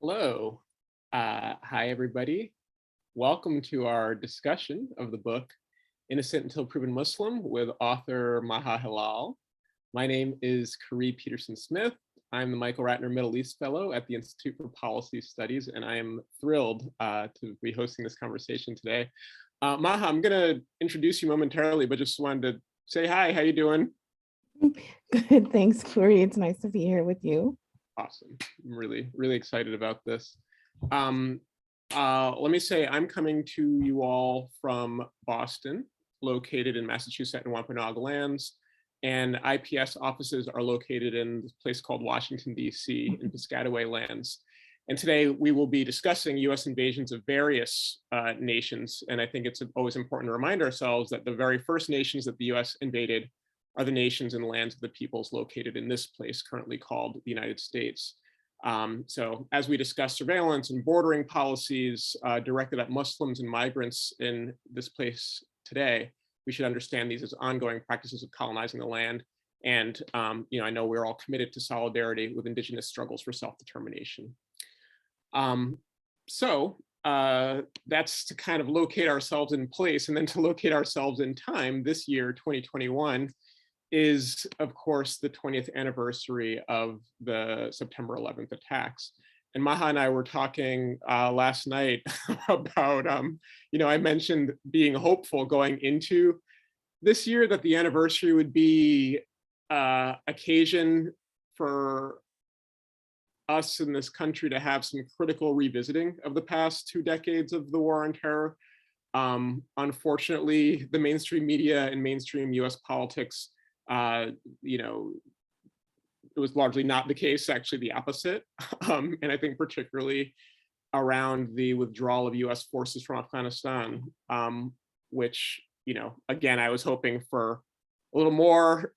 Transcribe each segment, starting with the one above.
Hello. Hi, everybody. Welcome to our discussion of the book Innocent Until Proven Muslim with author Maha Hilal. My name is Khury Petersen-Smith. I'm the Michael Ratner Middle East Fellow at the Institute for Policy Studies, and I am thrilled to be hosting this conversation today. Maha, I'm going to introduce you momentarily, but just wanted to say hi. How you doing? Good, thanks, Khury. It's nice to be here with you. Awesome. I'm really excited about this. Let me say I'm coming to you all from Boston, located in Massachusetts and Wampanoag lands, and IPS offices are located in this place called Washington, D.C. in Piscataway lands. And today we will be discussing US invasions of various nations. And I think it's always important to remind ourselves that the very first nations that the US invaded are the nations and lands of the peoples located in this place, currently called the United States. So as we discuss surveillance and bordering policies directed at Muslims and migrants in this place today, we should understand these as ongoing practices of colonizing the land. And I know we're all committed to solidarity with indigenous struggles for self-determination. That's to kind of locate ourselves in place, and then to locate ourselves in time. This year, 2021, is, of course, the 20th anniversary of the September 11th attacks. And Maha and I were talking last night about, I mentioned being hopeful going into this year that the anniversary would be occasion for us in this country to have some critical revisiting of the past 2 decades of the war on terror. Unfortunately, the mainstream media and mainstream US politics, it was largely not the case, actually the opposite. And I think particularly around the withdrawal of US forces from Afghanistan, which, again, I was hoping for a little more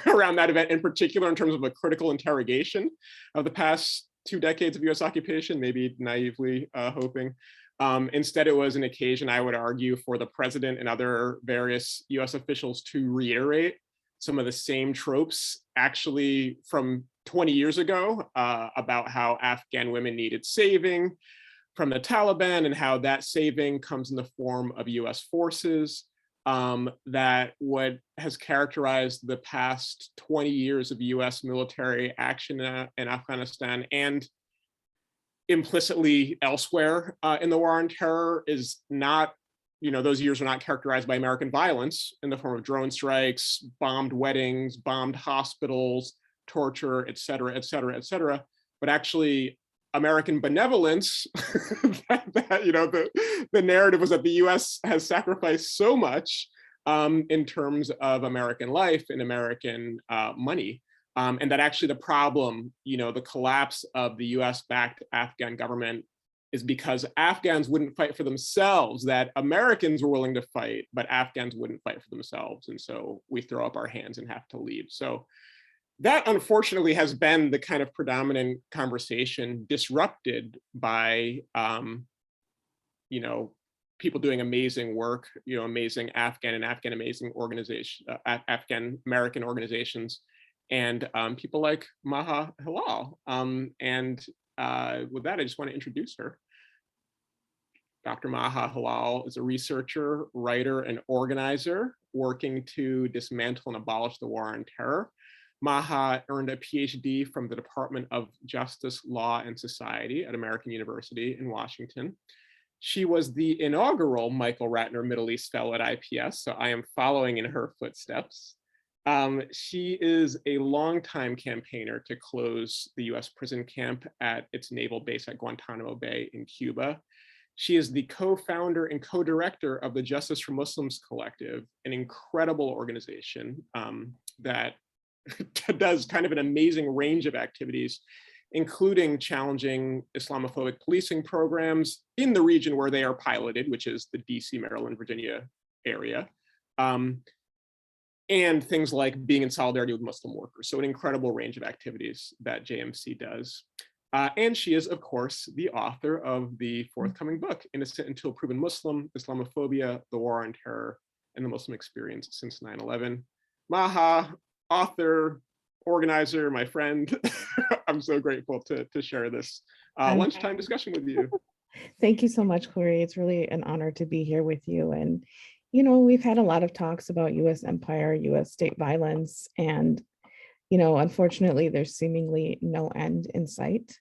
around that event in particular in terms of a critical interrogation of the past 2 decades of US occupation, maybe naively hoping. Instead, it was an occasion, I would argue, for the president and other various US officials to reiterate some of the same tropes actually from 20 years ago about how Afghan women needed saving from the Taliban and how that saving comes in the form of US forces. That what has characterized the past 20 years of US military action in Afghanistan and implicitly elsewhere in the war on terror is not, those years are not characterized by American violence in the form of drone strikes, bombed weddings, bombed hospitals, torture, et cetera, et cetera, et cetera, but actually American benevolence. The narrative was that the US has sacrificed so much in terms of American life and American money. And that actually the problem, the collapse of the US-backed Afghan government is because Afghans wouldn't fight for themselves, that Americans were willing to fight, but Afghans wouldn't fight for themselves. And so we throw up our hands and have to leave. So that unfortunately has been the kind of predominant conversation, disrupted by, people doing amazing work, amazing Afghan amazing organization, Afghan American organizations, and people like Maha Hilal. With that, I just want to introduce her. Dr. Maha Hilal is a researcher, writer, and organizer working to dismantle and abolish the war on terror. Maha earned a PhD from the Department of Justice, Law, and Society at American University in Washington. She was the inaugural Michael Ratner Middle East Fellow at IPS, so I am following in her footsteps. She is a longtime campaigner to close the US prison camp at its naval base at Guantanamo Bay in Cuba. She is the co-founder and co-director of the Justice for Muslims Collective, an incredible organization that does kind of an amazing range of activities, including challenging Islamophobic policing programs in the region where they are piloted, which is the DC, Maryland, Virginia area. And things like being in solidarity with Muslim workers. So an incredible range of activities that JMC does. And she is, of course, the author of the forthcoming book, Innocent Until Proven Muslim, Islamophobia, the War on Terror, and the Muslim Experience Since 9/11. Maha, author, organizer, my friend. I'm so grateful to share this Um, lunchtime discussion with you. Thank you so much, Khury. It's really an honor to be here with you. And, we've had a lot of talks about US empire, US state violence, and, unfortunately, there's seemingly no end in sight.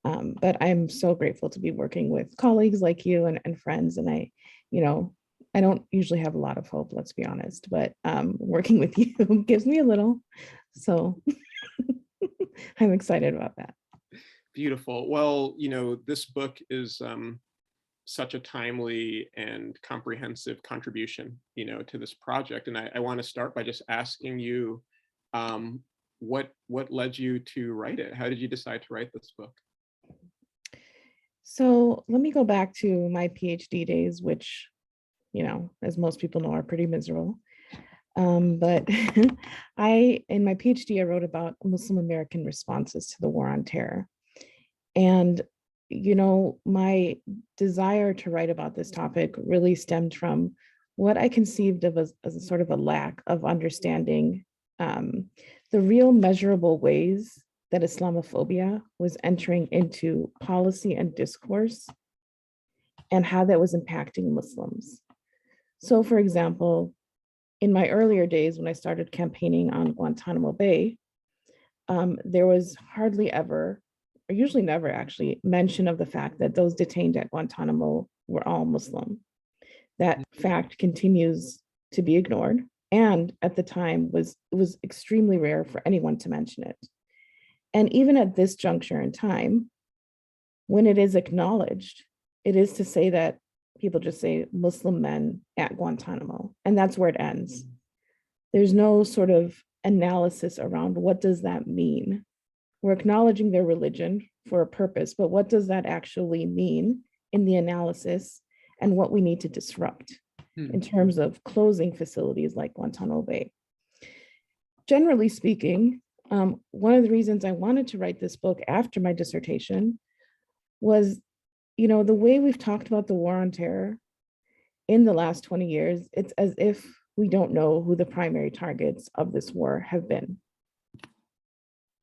But I'm so grateful to be working with colleagues like you and friends. And you know, I don't usually have a lot of hope, let's be honest, but working with you gives me a little. So I'm excited about that. Beautiful. Well, this book is such a timely and comprehensive contribution, to this project. And I want to start by just asking you, what led you to write it? How did you decide to write this book? So let me go back to my PhD days, which, as most people know, are pretty miserable. But in my PhD, I wrote about Muslim American responses to the war on terror. And, my desire to write about this topic really stemmed from what I conceived of as a sort of a lack of understanding the real measurable ways that Islamophobia was entering into policy and discourse and how that was impacting Muslims. So, for example, in my earlier days when I started campaigning on Guantanamo Bay, there was hardly ever, or usually never actually, mention of the fact that those detained at Guantanamo were all Muslim. That fact continues to be ignored. And at the time it was extremely rare for anyone to mention it. And even at this juncture in time, when it is acknowledged, it is to say that people just say Muslim men at Guantanamo, and that's where it ends. There's no sort of analysis around what does that mean. We're acknowledging their religion for a purpose, but what does that actually mean in the analysis and what we need to disrupt in terms of closing facilities like Guantanamo Bay? Generally speaking, one of the reasons I wanted to write this book after my dissertation was, the way we've talked about the war on terror in the last 20 years, it's as if we don't know who the primary targets of this war have been.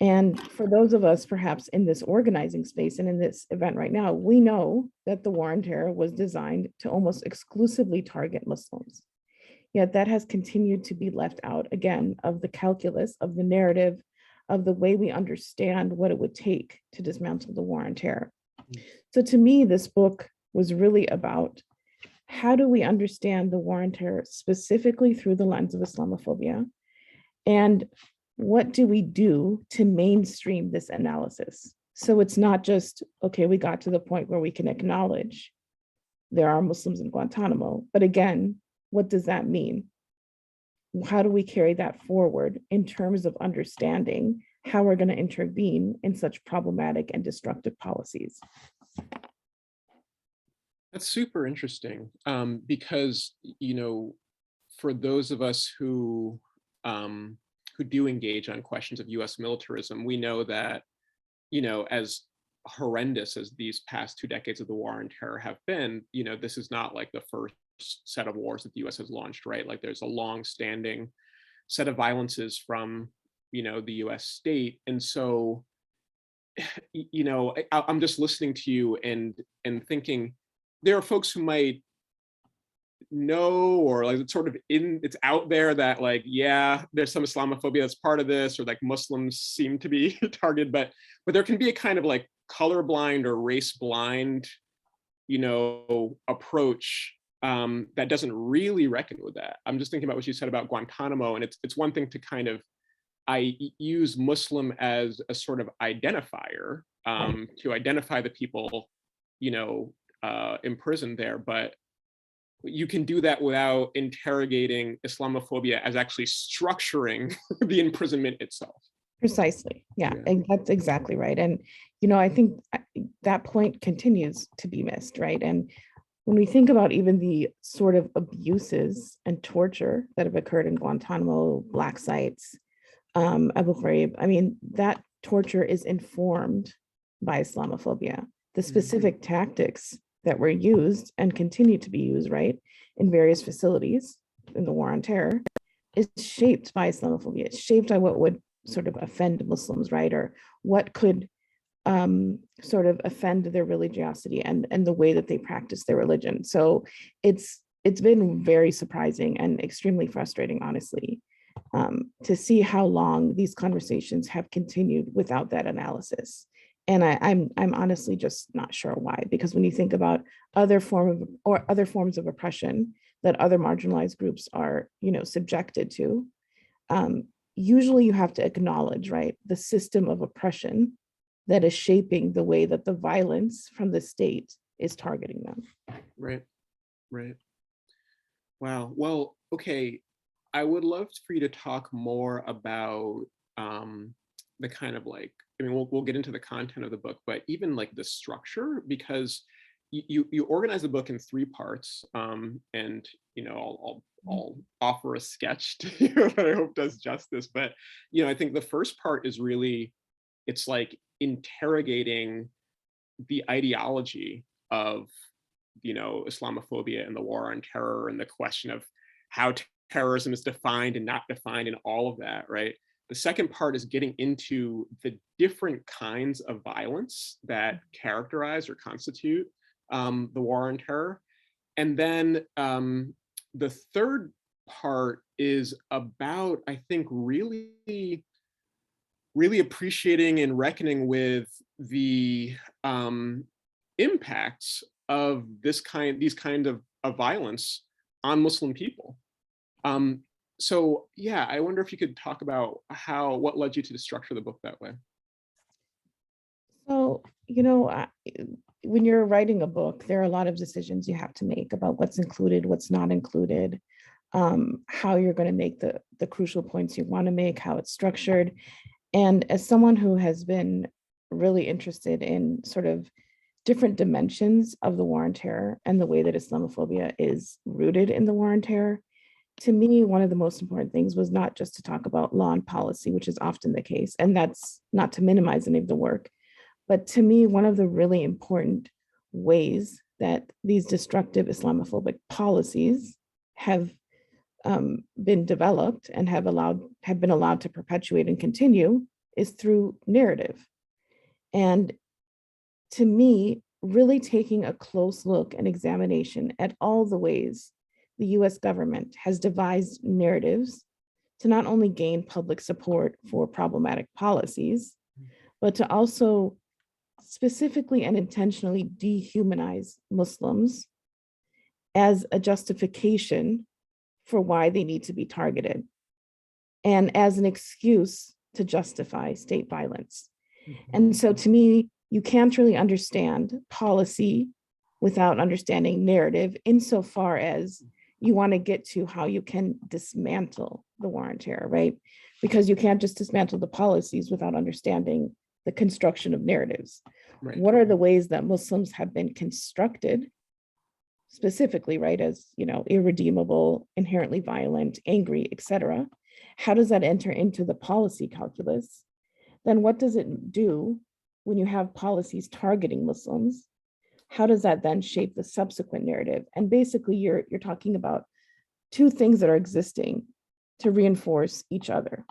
And for those of us perhaps in this organizing space and in this event right now, we know that the war on terror was designed to almost exclusively target Muslims. Yet that has continued to be left out again of the calculus, of the narrative, of the way we understand what it would take to dismantle the war on terror. So to me, this book was really about how do we understand the war on terror specifically through the lens of Islamophobia? And what do we do to mainstream this analysis? So it's not just, okay, we got to the point where we can acknowledge there are Muslims in Guantanamo, but again, what does that mean? How do we carry that forward in terms of understanding how we're going to intervene in such problematic and destructive policies? That's super interesting, because, for those of us who do engage on questions of US militarism, we know that, as horrendous as these past 2 decades of the war on terror have been, this is not like the first set of wars that the US has launched, right? Like there's a long-standing set of violences from, the US state. And so, I'm just listening to you and thinking, there are folks who might know, or like it's sort of it's out there that like, yeah, there's some Islamophobia that's part of this, or like Muslims seem to be targeted, but there can be a kind of like colorblind or race blind, approach that doesn't really reckon with that. I'm just thinking about what you said about Guantanamo, and it's one thing to kind of, I use Muslim as a sort of identifier to identify the people, imprisoned there, but you can do that without interrogating Islamophobia as actually structuring the imprisonment itself. Precisely. Yeah, and that's exactly right. And, I think that point continues to be missed, right? And when we think about even the sort of abuses and torture that have occurred in Guantanamo, black sites, Abu Ghraib, I mean, that torture is informed by Islamophobia. The specific tactics that were used and continue to be used, right, in various facilities in the war on terror is shaped by Islamophobia. It's shaped by what would sort of offend Muslims, right? Or what could sort of offend their religiosity and the way that they practice their religion. So it's been very surprising and extremely frustrating, honestly, to see how long these conversations have continued without that analysis. And I'm honestly just not sure why, because when you think about other forms of oppression that other marginalized groups are, subjected to, usually you have to acknowledge, right, the system of oppression that is shaping the way that the violence from the state is targeting them. Right, right. Wow. Well, okay. I would love for you to talk more about the kind of like, I mean, we'll get into the content of the book, but even like the structure, because you organize the book in three parts, and I'll offer a sketch to you that I hope does justice. But I think the first part is really, it's like interrogating the ideology of Islamophobia and the war on terror and the question of how terrorism is defined and not defined and all of that, right? The second part is getting into the different kinds of violence that characterize or constitute the war on terror. And then the third part is about, I think, really appreciating and reckoning with the impacts of these kind of violence on Muslim people. So yeah, I wonder if you could talk about what led you to structure the book that way. So, when you're writing a book, there are a lot of decisions you have to make about what's included, what's not included, how you're going to make the crucial points you want to make, how it's structured. And as someone who has been really interested in sort of different dimensions of the war on terror and the way that Islamophobia is rooted in the war on terror, to me, one of the most important things was not just to talk about law and policy, which is often the case, and that's not to minimize any of the work, but to me, one of the really important ways that these destructive Islamophobic policies have been developed and have been allowed to perpetuate and continue is through narrative. And to me, really taking a close look and examination at all the ways the US government has devised narratives to not only gain public support for problematic policies, but to also specifically and intentionally dehumanize Muslims as a justification for why they need to be targeted and as an excuse to justify state violence. And so to me, you can't really understand policy without understanding narrative, insofar as you want to get to how you can dismantle the war on terror, right? Because you can't just dismantle the policies without understanding the construction of narratives. Right. What are the ways that Muslims have been constructed specifically, right, as irredeemable, inherently violent, angry, etc.? How does that enter into the policy calculus? Then what does it do when you have policies targeting Muslims? How does that then shape the subsequent narrative? And basically, you're talking about two things that are existing to reinforce each other.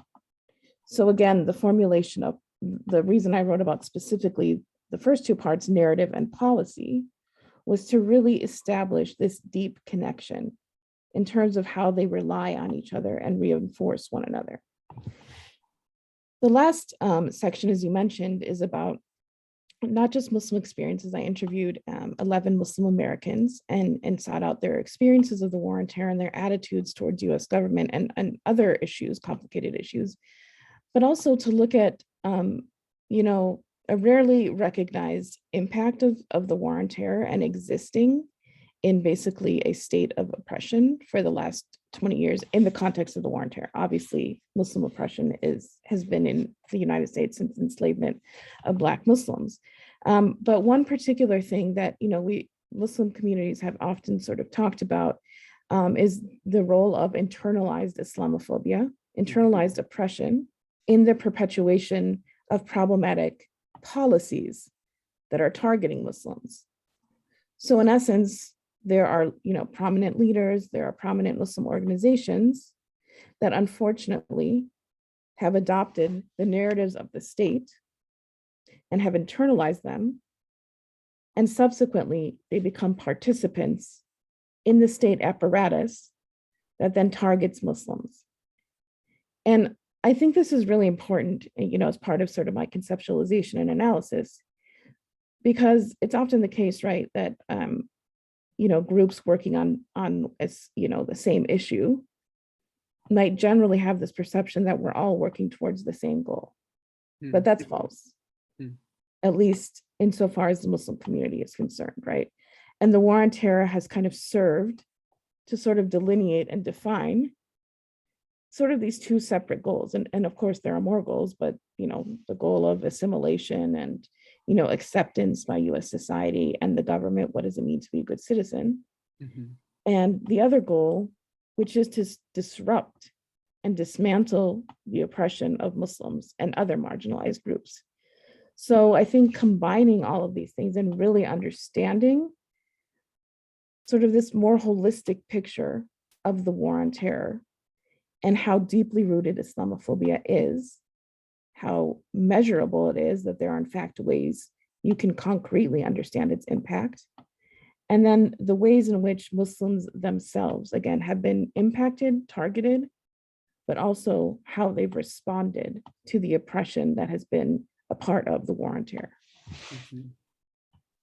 So again, the formulation of the reason I wrote about specifically the first two parts, narrative and policy, was to really establish this deep connection in terms of how they rely on each other and reinforce one another. The last section, as you mentioned, is about not just Muslim experiences. I interviewed 11 Muslim Americans and sought out their experiences of the war on terror and their attitudes towards US government and other issues, complicated issues, but also to look at, a rarely recognized impact of the war on terror and existing in basically a state of oppression for the last 20 years in the context of the war on terror. Obviously, Muslim oppression has been in the United States since enslavement of Black Muslims. But one particular thing that we Muslim communities have often sort of talked about is the role of internalized Islamophobia, internalized oppression in the perpetuation of problematic policies that are targeting Muslims. So in essence, there are prominent leaders, there are prominent Muslim organizations that unfortunately have adopted the narratives of the state and have internalized them. And subsequently, they become participants in the state apparatus that then targets Muslims. And I think this is really important, as part of sort of my conceptualization and analysis, because it's often the case, right, that groups working on the same issue might generally have this perception that we're all working towards the same goal. But that's false, at least insofar as the Muslim community is concerned, right? And the war on terror has kind of served to sort of delineate and define sort of these two separate goals. And of course, there are more goals, but the goal of assimilation and acceptance by US society and the government, what does it mean to be a good citizen? And the other goal, which is to disrupt and dismantle the oppression of Muslims and other marginalized groups. So I think combining all of these things and really understanding sort of this more holistic picture of the war on terror and how deeply rooted Islamophobia is, how measurable it is that there are in fact ways you can concretely understand its impact. And then the ways in which Muslims themselves, again, have been impacted, targeted, but also how they've responded to the oppression that has been a part of the war on terror.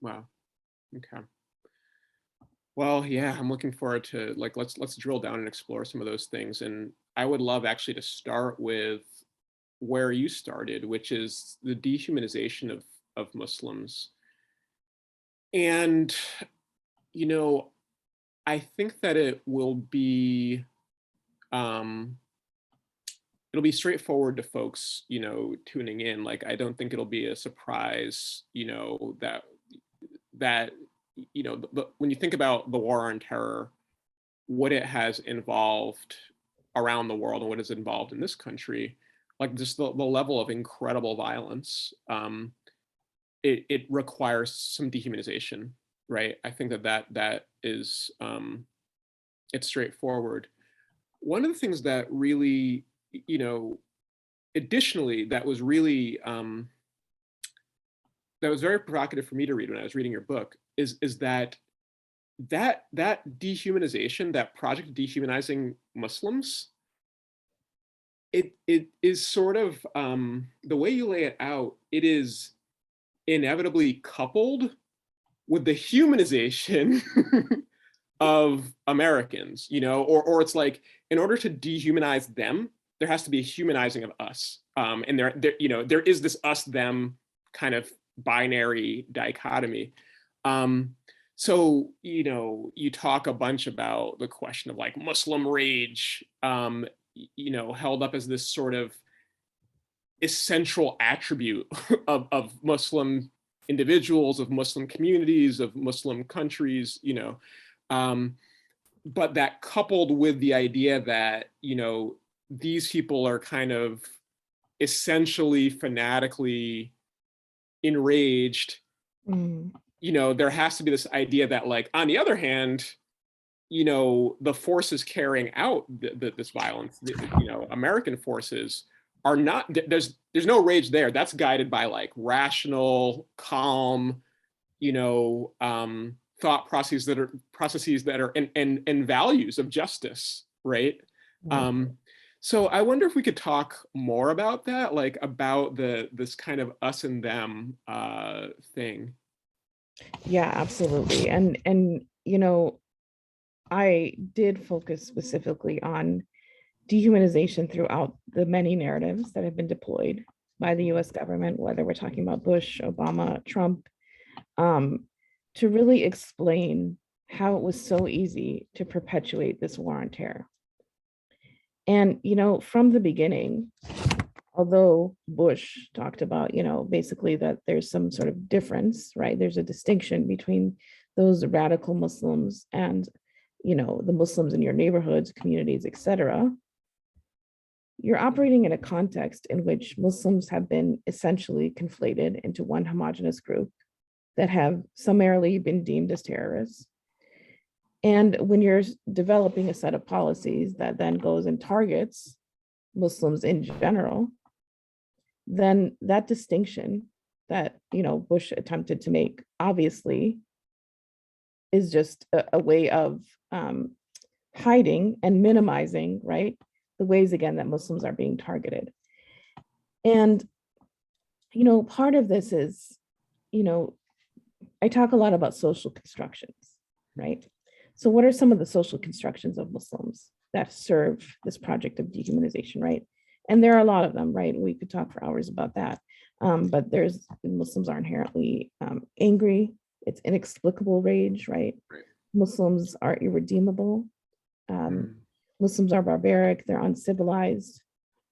Wow. Okay. Well, yeah, I'm looking forward to let's drill down and explore some of those things. And I would love actually to start with where you started, which is the dehumanization of Muslims. And, I think that it will be, it'll be straightforward to folks, tuning in. Like, I don't think it'll be a surprise, that when you think about the war on terror, what it has involved around the world and what is involved in this country, like just the level of incredible violence, it requires some dehumanization, right? I think that is, it's straightforward. One of the things that really, additionally, that was really, that was very provocative for me to read when I was reading your book is that dehumanization, that project of dehumanizing Muslims, it is sort of, the way you lay it out, it is inevitably coupled with the humanization of Americans, or it's like, in order to dehumanize them, there has to be a humanizing of us. And there is this us them kind of binary dichotomy. So, you talk a bunch about the question of like Muslim rage, held up as this sort of essential attribute of Muslim individuals, of Muslim communities, of Muslim countries, but that coupled with the idea that, these people are kind of essentially fanatically enraged, there has to be this idea that, like, on the other hand, the forces carrying out this violence, American forces are not, there's no rage there. That's guided by like rational, calm, thought processes that are and values of justice, right? So I wonder if we could talk more about that, like about this kind of us and them thing. Yeah, absolutely. And I did focus specifically on dehumanization throughout the many narratives that have been deployed by the US government, whether we're talking about Bush, Obama, Trump, to really explain how it was so easy to perpetuate this war on terror. And, from the beginning, although Bush talked about, basically that there's some sort of difference, right? There's a distinction between those radical Muslims and, the Muslims in your neighborhoods, communities, et cetera. You're operating in a context in which Muslims have been essentially conflated into one homogenous group that have summarily been deemed as terrorists. And when you're developing a set of policies that then goes and targets Muslims in general, then that distinction that, Bush attempted to make obviously is just a way of hiding and minimizing, right, the ways again that Muslims are being targeted. And, part of this is, I talk a lot about social constructions, right? So what are some of the social constructions of Muslims that serve this project of dehumanization, right? And there are a lot of them, right? We could talk for hours about that. But Muslims are inherently angry. It's inexplicable rage, right? Right. Muslims are irredeemable. Muslims are barbaric. They're uncivilized.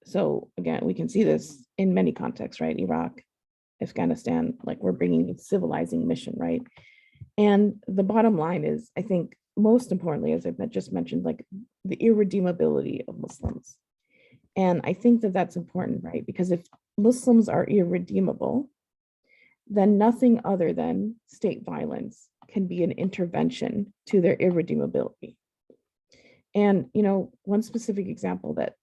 So again, we can see this in many contexts, right? Iraq, Afghanistan, like we're bringing a civilizing mission, right? And the bottom line is, I think, most importantly, as I've just mentioned, like the irredeemability of Muslims. And I think that that's important, right? Because if Muslims are irredeemable, then nothing other than state violence can be an intervention to their irredeemability. And, one specific example that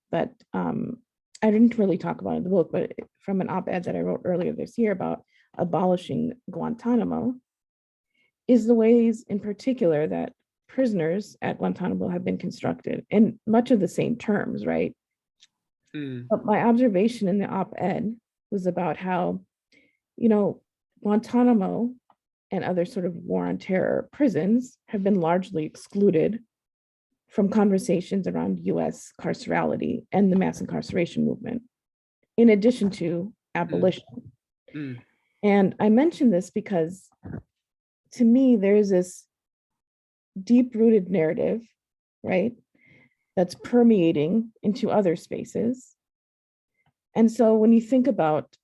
I didn't really talk about in the book, but from an op-ed that I wrote earlier this year about abolishing Guantanamo, is the ways in particular that prisoners at Guantanamo have been constructed in much of the same terms, right? But my observation in the op-ed was about how, Guantanamo and other sort of war on terror prisons have been largely excluded from conversations around US carcerality and the mass incarceration movement, in addition to abolition. And I mention this because to me, there's this deep-rooted narrative, right, that's permeating into other spaces. And so when you think about,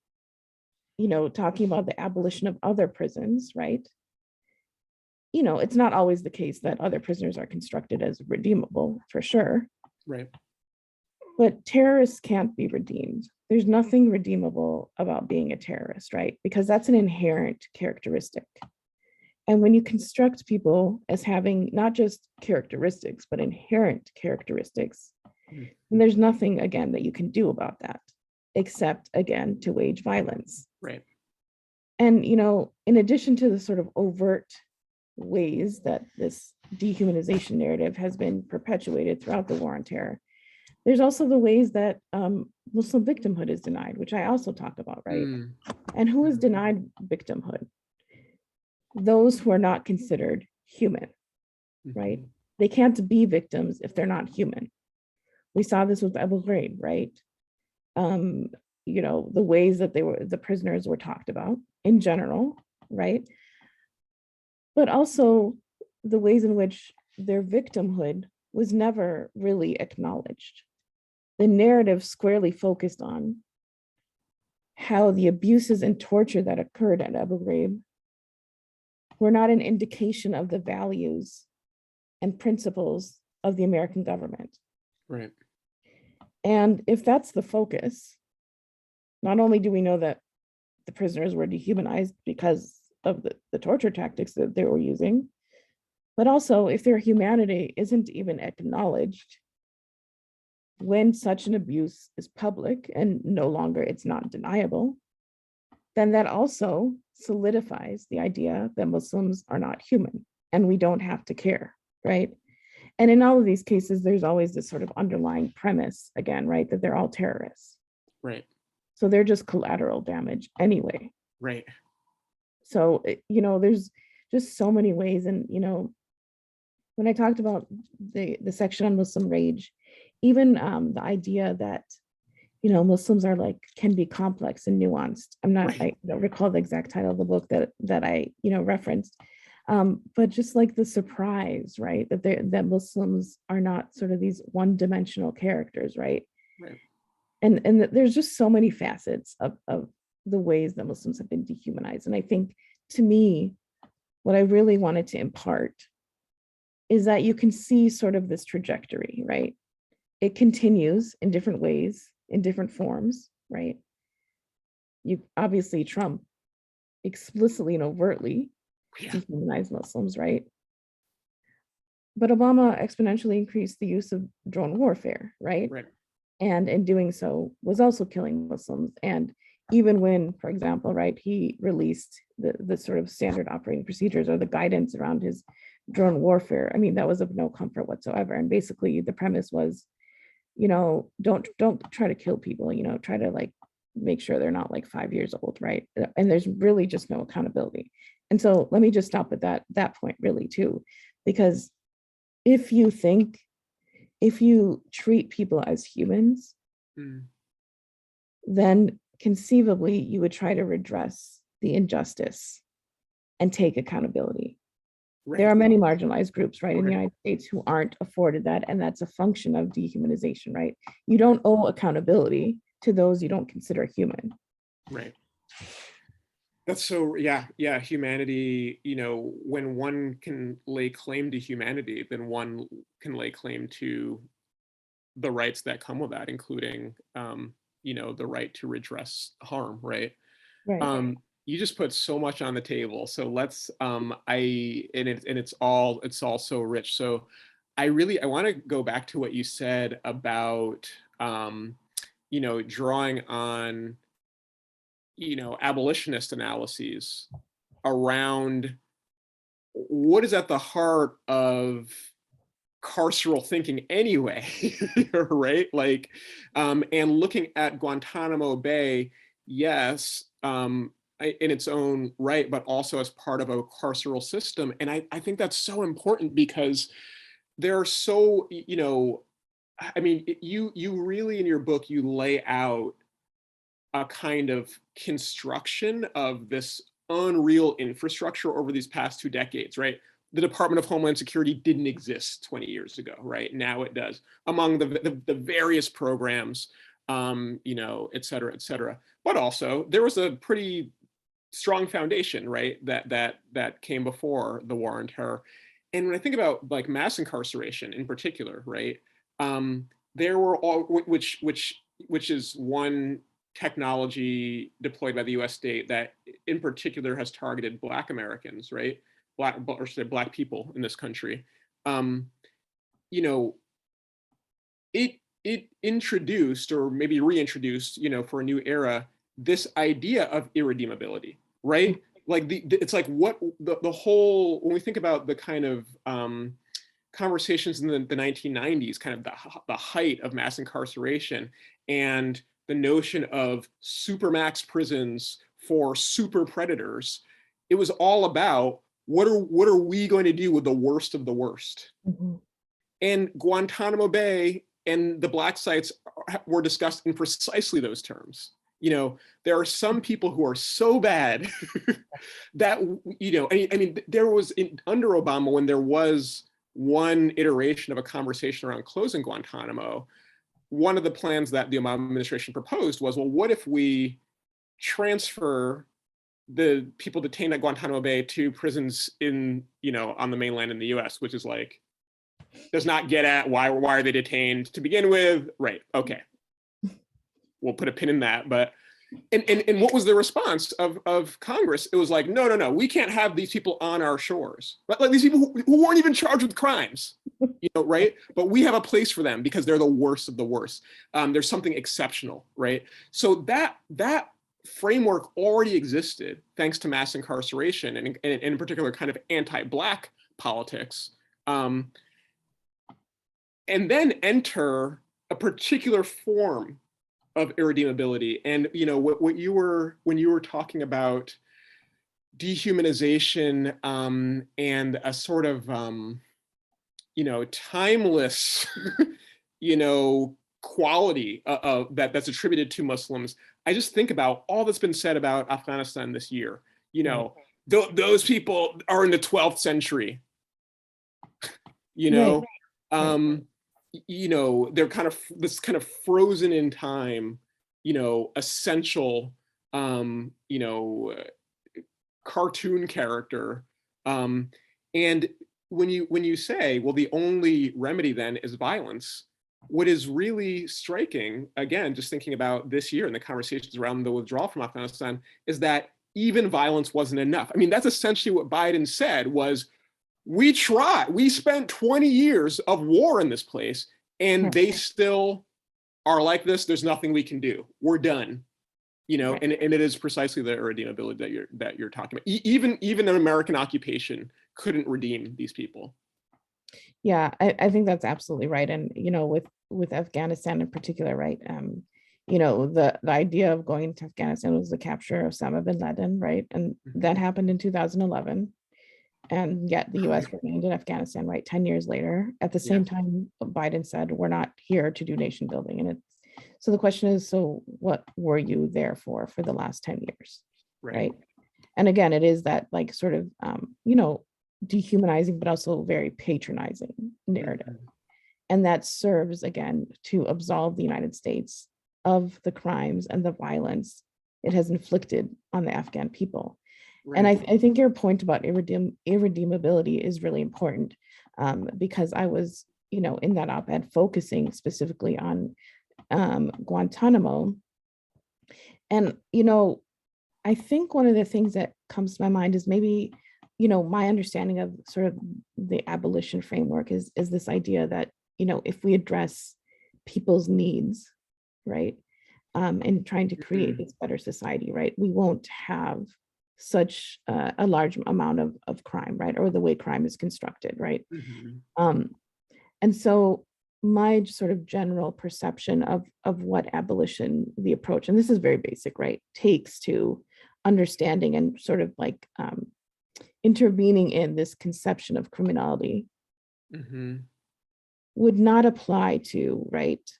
talking about the abolition of other prisons, right, it's not always the case that other prisoners are constructed as redeemable, for sure. Right. But terrorists can't be redeemed. There's nothing redeemable about being a terrorist, right? Because that's an inherent characteristic. And when you construct people as having not just characteristics, but inherent characteristics, and there's nothing, again, that you can do about that, except, again, to wage violence. Right. And, in addition to the sort of overt ways that this dehumanization narrative has been perpetuated throughout the war on terror, there's also the ways that Muslim victimhood is denied, which I also talk about, right? And who is denied victimhood? Those who are not considered human, right? They can't be victims if they're not human. We saw this with Abu Ghraib, right? The ways that the prisoners were talked about in general, right? But also the ways in which their victimhood was never really acknowledged. The narrative squarely focused on how the abuses and torture that occurred at Abu Ghraib were not an indication of the values and principles of the American government. Right. And if that's the focus, not only do we know that the prisoners were dehumanized because of the torture tactics that they were using, but also if their humanity isn't even acknowledged when such an abuse is public and no longer it's not deniable, then that also solidifies the idea that Muslims are not human and we don't have to care, right? And in all of these cases, there's always this sort of underlying premise, again, right, that they're all terrorists. Right. So they're just collateral damage anyway. Right. So, there's just so many ways. And, when I talked about the section on Muslim rage, even the idea that, Muslims are can be complex and nuanced. I don't recall the exact title of the book that I, referenced. But just like the surprise, right, that Muslims are not sort of these one-dimensional characters, right? Right. And there's just so many facets of the ways that Muslims have been dehumanized. And I think, to me, what I really wanted to impart is that you can see sort of this trajectory, right? It continues in different ways, in different forms, right? Obviously, Trump explicitly and overtly dehumanize Muslims, right? But Obama exponentially increased the use of drone warfare, right? Right. and in doing so was also killing Muslims. And even when, for example, right, he released the sort of standard operating procedures or the guidance around his drone warfare, I mean, that was of no comfort whatsoever. And basically the premise was, don't try to kill people, try to like make sure they're not like 5 years old, right? And there's really just no accountability. And so let me just stop at that point really too, because if you treat people as humans, then conceivably you would try to redress the injustice and take accountability. Right. There are many marginalized groups, right, in the United States who aren't afforded that, and that's a function of dehumanization, right? You don't owe accountability to those you don't consider human. Right. That's so, yeah, humanity, when one can lay claim to humanity, then one can lay claim to the rights that come with that, including, the right to redress harm, right? Right. You just put so much on the table. So let's, it's all so rich. So I want to go back to what you said about, drawing on, abolitionist analyses around what is at the heart of carceral thinking anyway, right? Like, and looking at Guantanamo Bay, yes, in its own right, but also as part of a carceral system. And I think that's so important because there are so, I mean, you really in your book, you lay out a kind of construction of this unreal infrastructure over these past 2 decades, right? The Department of Homeland Security didn't exist 20 years ago, right? Now it does, among the various programs, et cetera. But also there was a pretty strong foundation, right? That came before the war on terror. And when I think about like mass incarceration in particular, right? There were all, which is one technology deployed by the US state that in particular has targeted Black Americans, right? Black people in this country. It introduced or maybe reintroduced, for a new era, this idea of irredeemability, right? Like it's like what the whole, when we think about the kind of conversations in the 1990s, kind of the height of mass incarceration and the notion of supermax prisons for super predators, it was all about what are we going to do with the worst of the worst? Mm-hmm. And Guantanamo Bay and the Black sites were discussed in precisely those terms. There are some people who are so bad that, I mean, there was under Obama, when there was one iteration of a conversation around closing Guantanamo, one of the plans that the Obama administration proposed was, well, what if we transfer the people detained at Guantanamo Bay to prisons in, on the mainland in the US, which is like, does not get at why are they detained to begin with, right? Okay, we'll put a pin in that. But and what was the response of Congress? It was like, no, we can't have these people on our shores, right? Like these people who weren't even charged with crimes, right? But we have a place for them because they're the worst of the worst. There's something exceptional, right? So that framework already existed thanks to mass incarceration and in particular kind of anti-Black politics. And then enter a particular form of irredeemability. And when you were talking about dehumanization and a sort of timeless quality that's attributed to Muslims, I just think about all that's been said about Afghanistan this year. Those people are in the 12th century. They're kind of this kind of frozen in time, essential, cartoon character. And when you say, well, the only remedy then is violence, what is really striking, again, just thinking about this year and the conversations around the withdrawal from Afghanistan, is that even violence wasn't enough. I mean, that's essentially what Biden said was, we spent 20 years of war in this place and they still are like this, there's nothing we can do. We're done. You know, Right. and it is precisely the irredeemability that you're talking about. Even an American occupation couldn't redeem these people. Yeah, I think that's absolutely right. And, you know, with Afghanistan in particular, right? You know, the idea of going into Afghanistan was the capture of Osama bin Laden, right? And that happened in 2011. And yet the US remained in Afghanistan, right? 10 years later. At the Yeah, same time, Biden said, we're not here to do nation building. And it's so the question is, so what were you there for the last 10 years? right. Right. And again, it is that like sort of you know, dehumanizing, but also very patronizing narrative. Mhm. And that serves again to absolve the United States of the crimes and the violence it has inflicted on the Afghan people. And Right. I think your point about irredeemability is really important, because I was, you know, in that op-ed focusing specifically on Guantanamo. And, you know, I think one of the things that comes to my mind is maybe, you know, my understanding of sort of the abolition framework is this idea that, you know, if we address people's needs, right, and trying to create Mhm. this better society, right, we won't have such a large amount of crime, right, or the way crime is constructed, right. Mhm. Um, and so my sort of general perception of what abolition, the approach, and this is very basic, right, takes to understanding and sort of like intervening in this conception of criminality Mhm. would not apply to, right,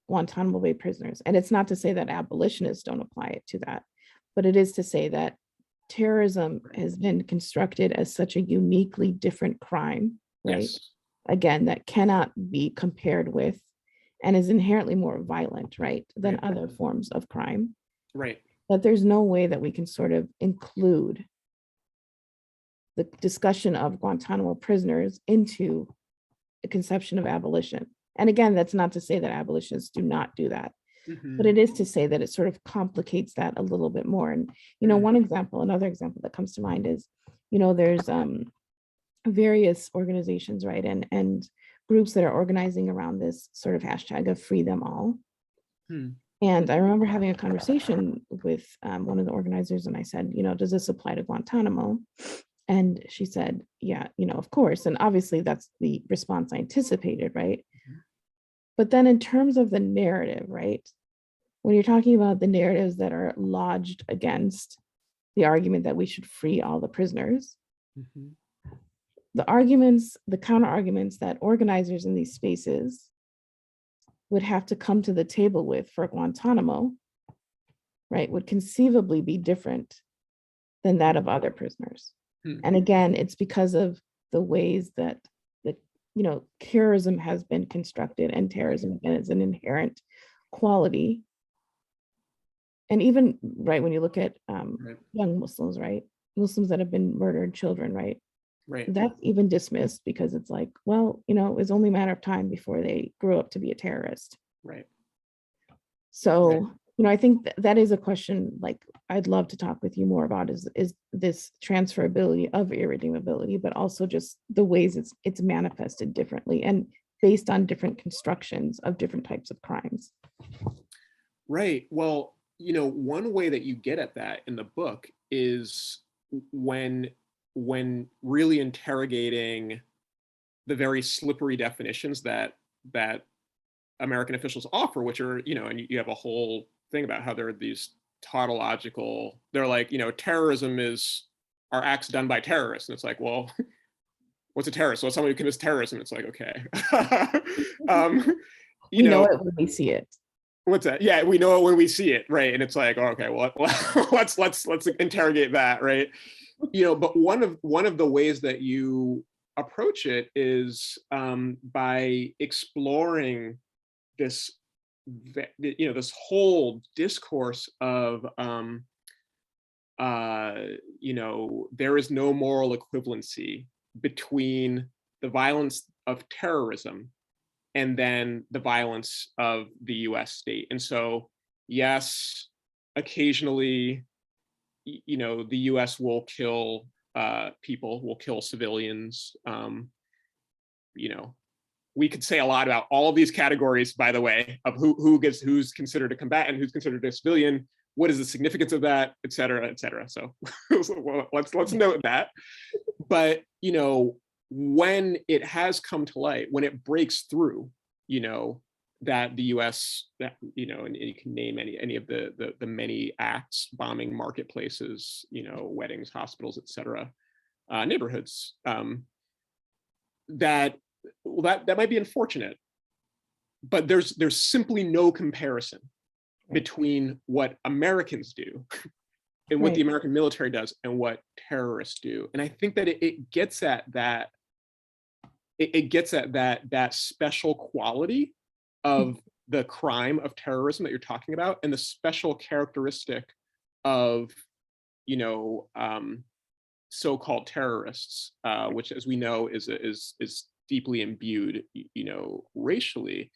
Guantanamo Bay prisoners. And it's not to say that abolitionists don't apply it to that, but it is to say that terrorism has been constructed as such a uniquely different crime, right? Yes. Again, that cannot be compared with and is inherently more violent, right, than Right. other forms of crime. Right. That there's no way that we can sort of include the discussion of Guantanamo prisoners into the conception of abolition. And again, that's not to say that abolitionists do not do that, but Mhm. it is to say that it sort of complicates that a little bit more. And, you know, Mm. one example, another example that comes to mind is, you know, there's various organizations, right, and groups that are organizing around this sort of hashtag of free them all. Hmm. And I remember having a conversation with one of the organizers, and I said, you know, does this apply to Guantanamo? And she said, yeah, you know, of course. And obviously that's the response I anticipated, right? But then in terms of the narrative, right? When you're talking about the narratives that are lodged against the argument that we should free all the prisoners, Mhm. the arguments, the counter arguments that organizers in these spaces would have to come to the table with for Guantanamo, right, would conceivably be different than that of other prisoners. Hmm. And again, it's because of the ways that the, you know, terrorism has been constructed, and terrorism again is an inherent quality. And even right when you look at Right. young Muslims, right, Muslims that have been murdered, children, right, Right. that's even dismissed because it's like, well, you know, it's only a matter of time before they grow up to be a terrorist. Right. Right. So, you know, I think that is a question like I'd love to talk with you more about is this transferability of irredeemability, but also just the ways it's manifested differently and based on different constructions of different types of crimes. Right. Well, you know, one way that you get at that in the book is when really interrogating the very slippery definitions that American officials offer, which are, you know, and you have a whole thing about how there are these tautological, they're like, you know, terrorism is are acts done by terrorists. And it's like, well, what's a terrorist? Well, someone who commits terrorism. It's like, okay. um, you We know know, it when we see it. what's that? Yeah, we know it when we see it, right? And it's like, oh, okay, well, let's interrogate that, right? You know, but one of the ways that you approach it is by exploring this, you know, this whole discourse of you know, there is no moral equivalency between the violence of terrorism and then the violence of the US state. And so, yes, occasionally, you know, the US will kill people, will kill civilians, you know, we could say a lot about all of these categories, by the way, of who's considered a combatant, who's considered a civilian, what is the significance of that, et cetera, et cetera. So well, let's note that. But, you know, when it has come to light, when it breaks through, you know, that the US, that, you know, and you can name any of the many acts, bombing marketplaces, you know, weddings, hospitals, et cetera, neighborhoods, that might be unfortunate, but there's simply no comparison between what Americans do and what the American military does and what terrorists do. And I think that it gets at that, it gets at that special quality of the crime of terrorism that you're talking about, and the special characteristic of, you know, so-called terrorists, which, as we know, is deeply imbued, you know, racially.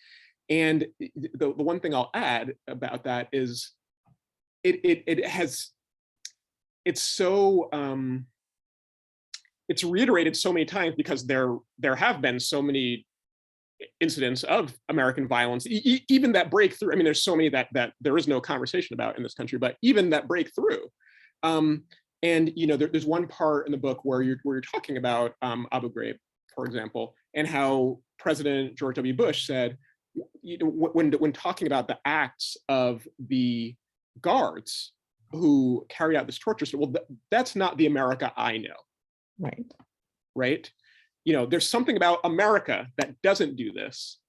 And the one thing I'll add about that is it's so it's reiterated so many times because there have been so many incidents of American violence, even that breakthrough. I mean, there's so many that there is no conversation about in this country, but even that breakthrough. And you know, there's one part in the book where you're talking about Abu Ghraib, for example, and how President George W. Bush said, you know, when talking about the acts of the guards who carried out this torture, so, well, that's not the America I know. Right. You know, there's something about America that doesn't do this.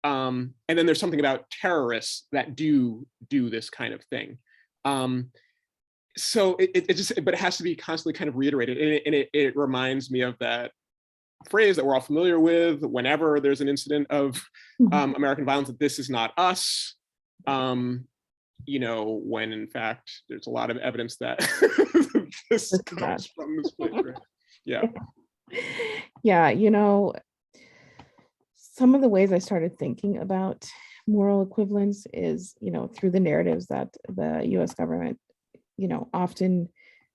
And then there's something about terrorists that do this kind of thing. So it just, but it has to be constantly kind of reiterated. And it reminds me of that phrase that we're all familiar with whenever there's an incident of American violence, that this is not us. You know, when in fact, there's a lot of evidence that this comes from this place, right? Yeah. Yeah, you know, some of the ways I started thinking about moral equivalence is, you know, through the narratives that the US government, you know, often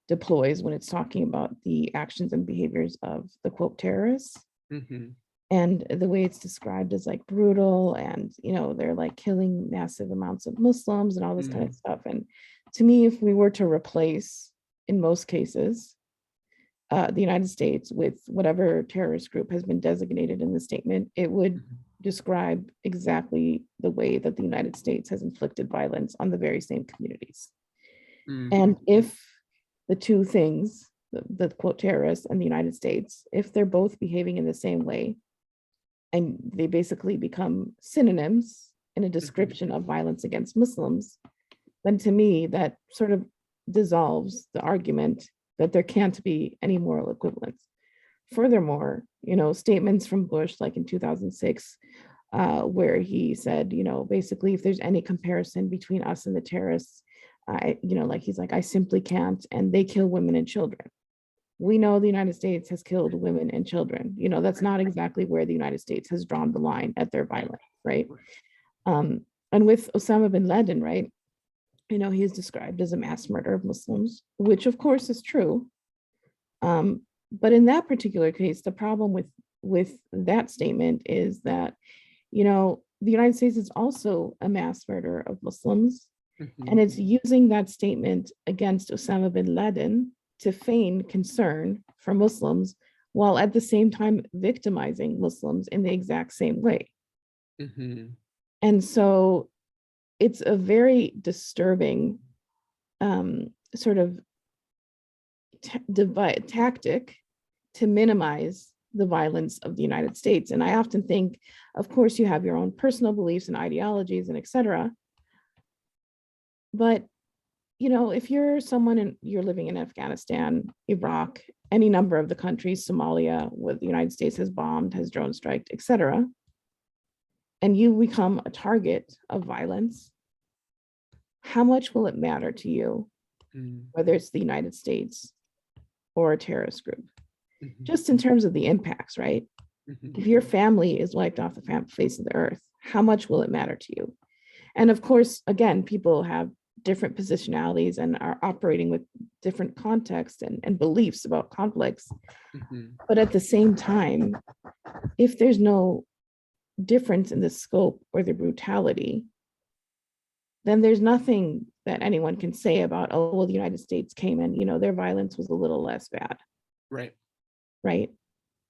deploys when it's talking about the actions and behaviors of the quote terrorists. And the way it's described as like brutal, and, you know, they're like killing massive amounts of Muslims and all this kind of stuff. And to me, if we were to replace, in most cases, the United States with whatever terrorist group has been designated in the statement, it would describe exactly the way that the United States has inflicted violence on the very same communities. And if the two things, the quote terrorists and the United States, if they're both behaving in the same way, and they basically become synonyms in a description of violence against Muslims, then to me, that sort of dissolves the argument that there can't be any moral equivalence. Furthermore, you know, statements from Bush, like in 2006, where he said, you know, basically, if there's any comparison between us and the terrorists, you know, like he's like, I simply can't, and they kill women and children. We know the United States has killed women and children. You know, that's not exactly where the United States has drawn the line at their violence, right? And with Osama bin Laden, right, you know, he is described as a mass murderer of Muslims, which of course is true. But in that particular case, the problem with that statement is that, you know, the United States is also a mass murderer of Muslims, and it's using that statement against Osama bin Laden to feign concern for Muslims, while at the same time victimizing Muslims in the exact same way. And so it's a very disturbing sort of tactic to minimize the violence of the United States. And I often think, of course, you have your own personal beliefs and ideologies and et cetera. But, you know, if you're someone and you're living in Afghanistan, Iraq, any number of the countries, Somalia, where the United States has bombed, has drone striked, et cetera, and you become a target of violence, how much will it matter to you, whether it's the United States or a terrorist group? Just in terms of the impacts, right? If your family is wiped off the face of the earth, how much will it matter to you? And of course, again, people have different positionalities and are operating with different contexts and beliefs about conflicts. But at the same time, if there's no difference in the scope or the brutality, then there's nothing that anyone can say about, oh, well, the United States came in, their violence was a little less bad, Right. right?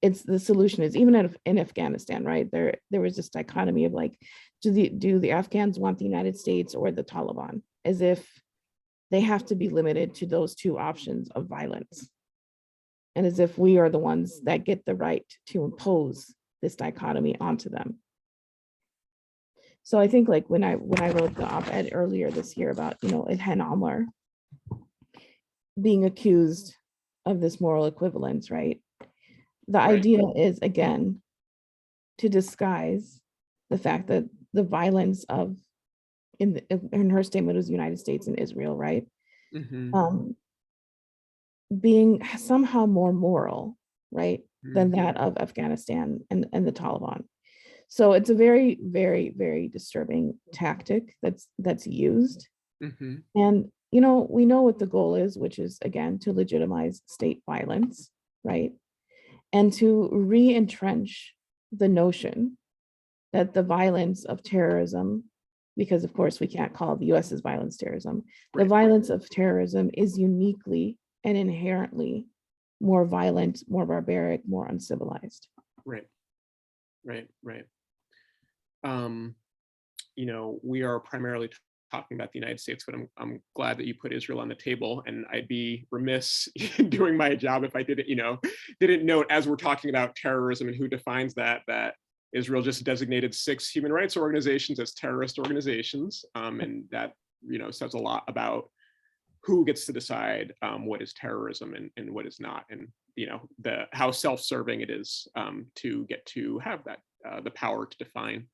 It's the solution is even in Afghanistan, right? There was this dichotomy of like, do the Afghans want the United States or the Taliban? As if they have to be limited to those two options of violence. And as if we are the ones that get the right to impose this dichotomy onto them. So I think like when I wrote the op-ed earlier this year about, Ilhan Omar being accused of this moral equivalence, right? The Right. idea is, again, to disguise the fact that the violence of, in her statement, was the United States and Israel, right? Mm-hmm. Being somehow more moral, right, than Mm-hmm. that of Afghanistan and the Taliban. So it's a very, very, very disturbing tactic that's used. Mm-hmm. And, we know what the goal is, which is, again, to legitimize state violence, right? And to re-entrench the notion that the violence of terrorism, because of course we can't call the US's violence terrorism, the Right. violence of terrorism is uniquely and inherently more violent, more barbaric, more uncivilized. Right. Right. Right. We are primarily talking about the United States, but I'm glad that you put Israel on the table, and I'd be remiss in doing my job if I didn't note, as we're talking about terrorism and who defines that Israel just designated 6 human rights organizations as terrorist organizations, and that says a lot about who gets to decide what is terrorism and what is not, and how self-serving it is to get to have that the power to define.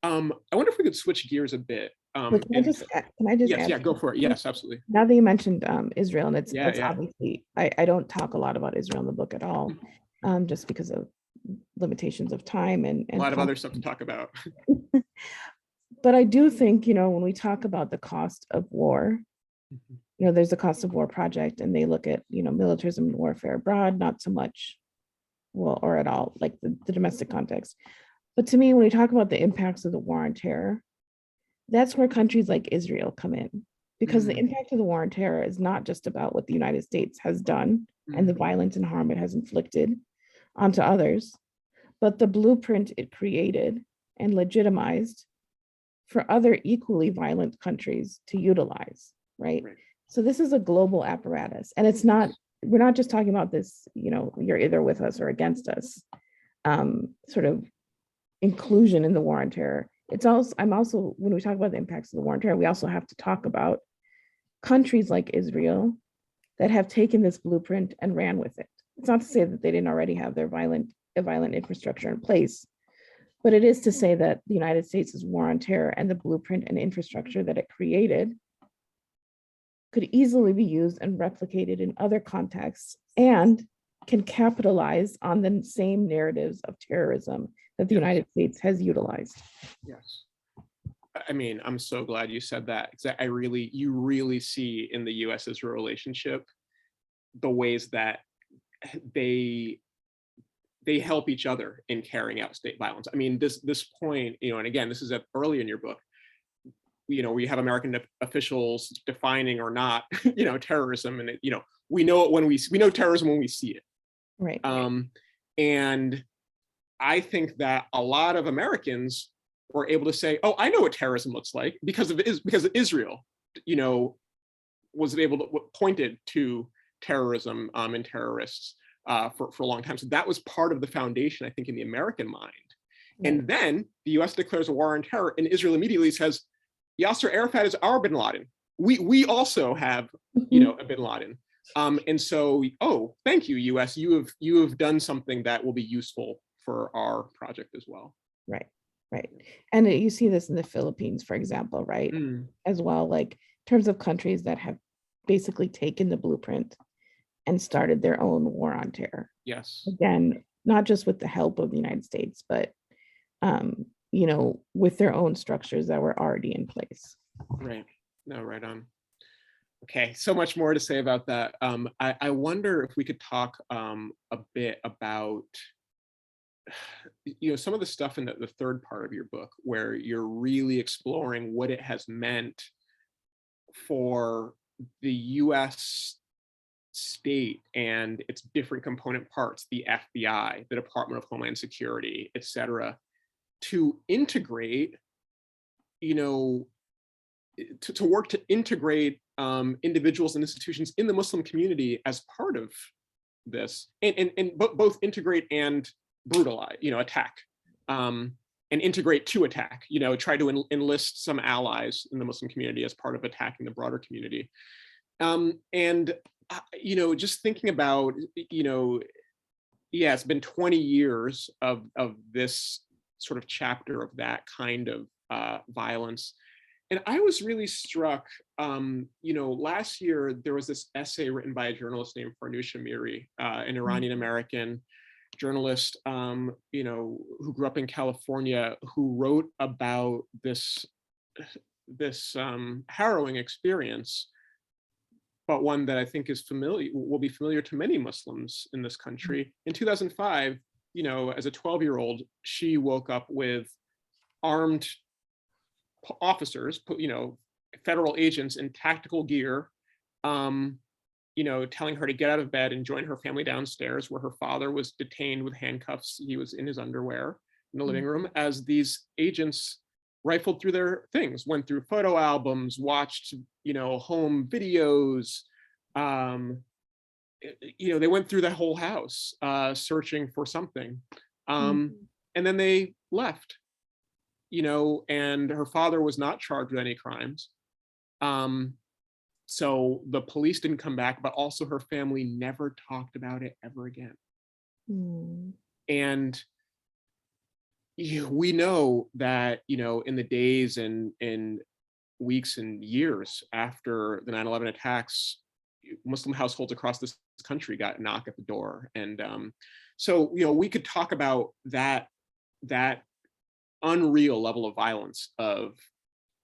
I wonder if we could switch gears a bit. But can I just Yes, add yeah, go for it. something? Yes, absolutely. Now that you mentioned Israel, and Yeah, it's yeah. obviously, I don't talk a lot about Israel in the book at all, just because of limitations of time A lot of other stuff to competence. talk about. But I do think, when we talk about the cost of war, there's a cost of war project, and they look at, militarism and warfare abroad, not so much, well, or at all, like the domestic context. But to me, when we talk about the impacts of the war on terror, that's where countries like Israel come in, because the Mm, impact of the war on terror is not just about what the United States has done and the mm, violence and harm it has inflicted onto others, but the blueprint it created and legitimized for other equally violent countries to utilize, right? right. So this is a global apparatus, and we're not just talking about this, you're either with us or against us, sort of inclusion in the war on terror. I'm also, when we talk about the impacts of the war on terror, we also have to talk about countries like Israel that have taken this blueprint and ran with it. It's not to say that they didn't already have a violent infrastructure in place, but it is to say that the United States' war on terror and the blueprint and infrastructure that it created could easily be used and replicated in other contexts, and can capitalize on the same narratives of terrorism that the Yes. United States has utilized. Yes. I mean, I'm so glad you said that, because you really see in the U.S.-Israel relationship the ways that they help each other in carrying out state violence. I mean, this point, and again, this is early in your book, we have American officials defining or not, terrorism, and we know it when we know terrorism when we see it. Right. And I think that a lot of Americans were able to say, "Oh, I know what terrorism looks like," because of Israel, was able to pointed to terrorism and terrorists for a long time. So that was part of the foundation, I think, in the American mind. Right. And then the U.S. declares a war on terror, and Israel immediately says, Yasser Arafat is our bin Laden. We also have, a bin Laden. And so, oh, thank you, U.S. You have done something that will be useful for our project as well. Right. Right. And you see this in the Philippines, for example, right? As well, like in terms of countries that have basically taken the blueprint and started their own war on terror. Yes. Again, not just with the help of the United States, but with their own structures that were already in place. Right. No, right on. Okay, so much more to say about that. I wonder if we could talk a bit about some of the stuff in the third part of your book, where you're really exploring what it has meant for the US state and its different component parts, the FBI, the Department of Homeland Security, et cetera, to integrate, you know, to work to integrate individuals and institutions in the Muslim community as part of this, and both integrate and brutalize, attack, and integrate to attack, try to enlist some allies in the Muslim community as part of attacking the broader community. And, just thinking about, yeah, it's been 20 years of this sort of chapter of that kind of violence. And I was really struck, last year there was this essay written by a journalist named Farnoosh Amiri, an Iranian American journalist, who grew up in California, who wrote about this harrowing experience, but one that I think will be familiar to many Muslims in this country. In 2005, as a 12-year-old, she woke up with armed officers, federal agents in tactical gear, telling her to get out of bed and join her family downstairs, where her father was detained with handcuffs. He was in his underwear in the living room, as these agents rifled through their things, went through photo albums, watched, home videos. They went through the whole house, searching for something. And then they left, and her father was not charged with any crimes. So the police didn't come back, but also her family never talked about it ever again. And we know that, in the days and weeks and years after the 9/11 attacks, Muslim households across this country got knocked at the door. And so, we could talk about that unreal level of violence of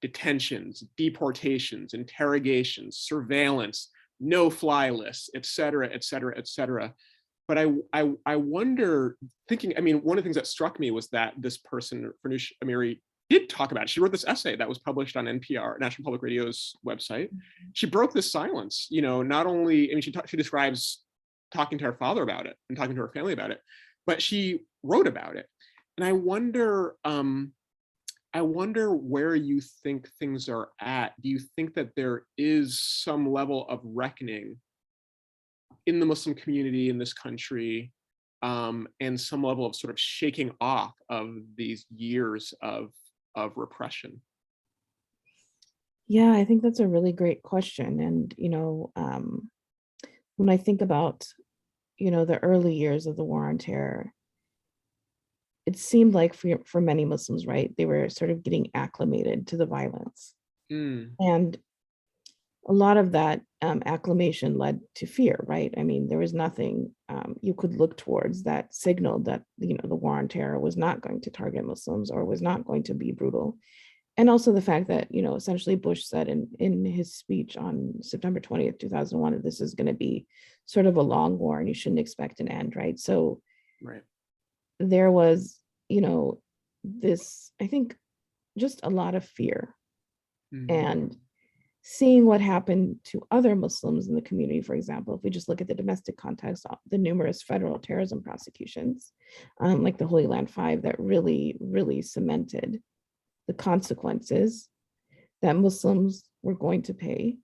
detentions, deportations, interrogations, surveillance, no-fly lists, et cetera, et cetera, et cetera. But I wonder, thinking, one of the things that struck me was that this person, Farnoosh Amiri, did talk about it. She wrote this essay that was published on NPR, National Public Radio's website. She broke this silence, not only, she describes talking to her father about it and talking to her family about it, but she wrote about it. And I wonder where you think things are at. Do you think that there is some level of reckoning in the Muslim community in this country, and some level of sort of shaking off of these years of repression? Yeah, I think that's a really great question. And, when I think about, the early years of the war on terror, it seemed like for many Muslims, right, they were sort of getting acclimated to the violence. And a lot of that acclimation led to fear, right? There was nothing you could look towards that signaled that, the war on terror was not going to target Muslims or was not going to be brutal. And also the fact that, essentially Bush said in his speech on September 20th, 2001, that this is going to be sort of a long war and you shouldn't expect an end, right? So right. There was, this, I think, just a lot of fear. And seeing what happened to other Muslims in the community, for example, if we just look at the domestic context, the numerous federal terrorism prosecutions, like the Holy Land Five, that really, really cemented the consequences that Muslims were going to pay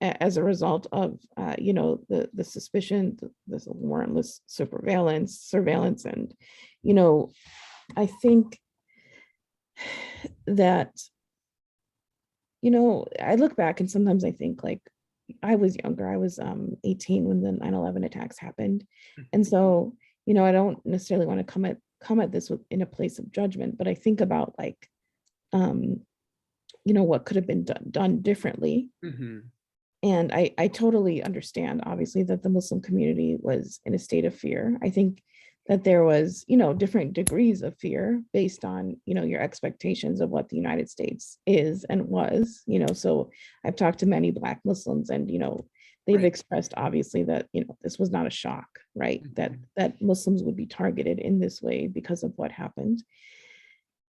as a result of, the suspicion, this warrantless surveillance. And, I think that, I look back and sometimes I think, like, I was younger. I was 18 when the 9/11 attacks happened. And so, I don't necessarily want to come at this in a place of judgment, but I think about, like, what could have been done differently. And I totally understand, obviously, that the Muslim community was in a state of fear. I think that there was, different degrees of fear based on, your expectations of what the United States is and was, so I've talked to many Black Muslims, and, they've Right. expressed obviously that, this was not a shock, right? That Mhm. that Muslims would be targeted in this way because of what happened.